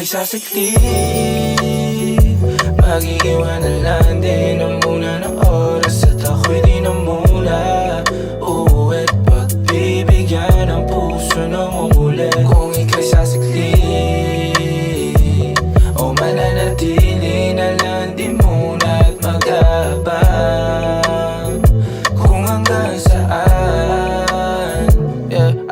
ika'y sasaklit, mag-iiwan na lang din ang muna ng oras. At ako'y di na muna uuwi't pagbibigyan ang puso ng umuli. Kung ika'y sasaklit o mananatili na lang din muna at mag-aabang kung hanggang saan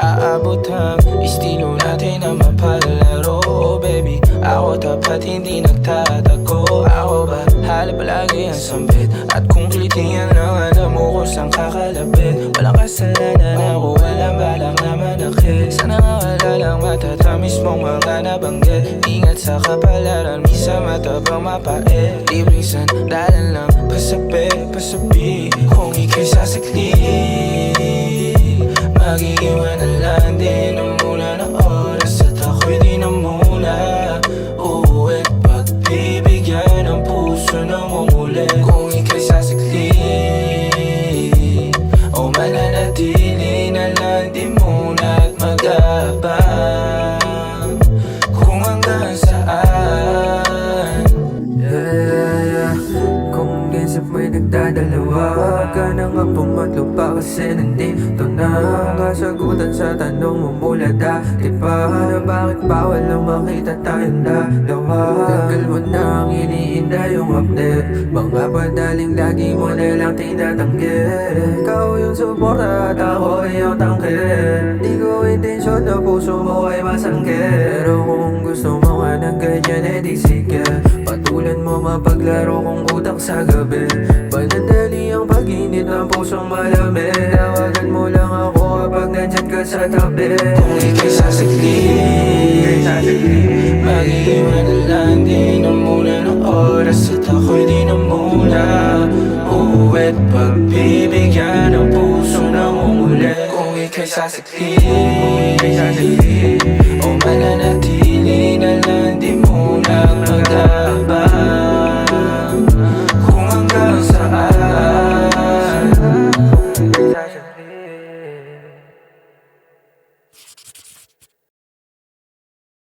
aabot ang estilo natin na mapalaro. Baby, ako tapat hindi nagtatago. Ako ba hala palagi ang sambit? At kung klitingan lang alam mo kung saan kakalapit. Walang kasalanan ako, walang balak na manakit. Sana nga wala lang matatamis mong mga nabanggit. Ingat sa kapalaran, minsan matabang mapait. Libreng sandalan lang, pasabi. Kung ika'y sasaklit, mag-iiwan na lang din ang muna ng oras. At ako'y di na muna uuwi't pagbibigyan ang puso ng umuli. Kung ika'y sasaklit o mananatili na lang din muna at mag-aabang kung hanggang saan. Kung isip mo'y nagdadalawa, huwag ka na nga pumatlupa kasi nandito na ang kasagutan sa tanong mo mula dati pa. Na bakit bawal lang makita tayong dalawa? Tagal mo na ang iniinda yung update, mga padaling lagi mo na lang tinatanggi. Ikaw yung suporta at ako yung tangke. Di ko intensyon na puso mo ay masangkit. Pero kung gusto mo nga ng ganyan, edi sige, patulan mo mapaglaro kong utak sa gabi. Panandali ang pag-init ng pusong malamig. Tawagan mo lang ako kapag nandyan ka sa tabi. Kung ika'y sasaklit, mag-iiwan na lang din ang muna ng oras. At ako'y di na muna uuwi't pagbibigyan ang puso ng umuli. Kung ika'y sasaklit o mananatili na lang din muna at mag-aabang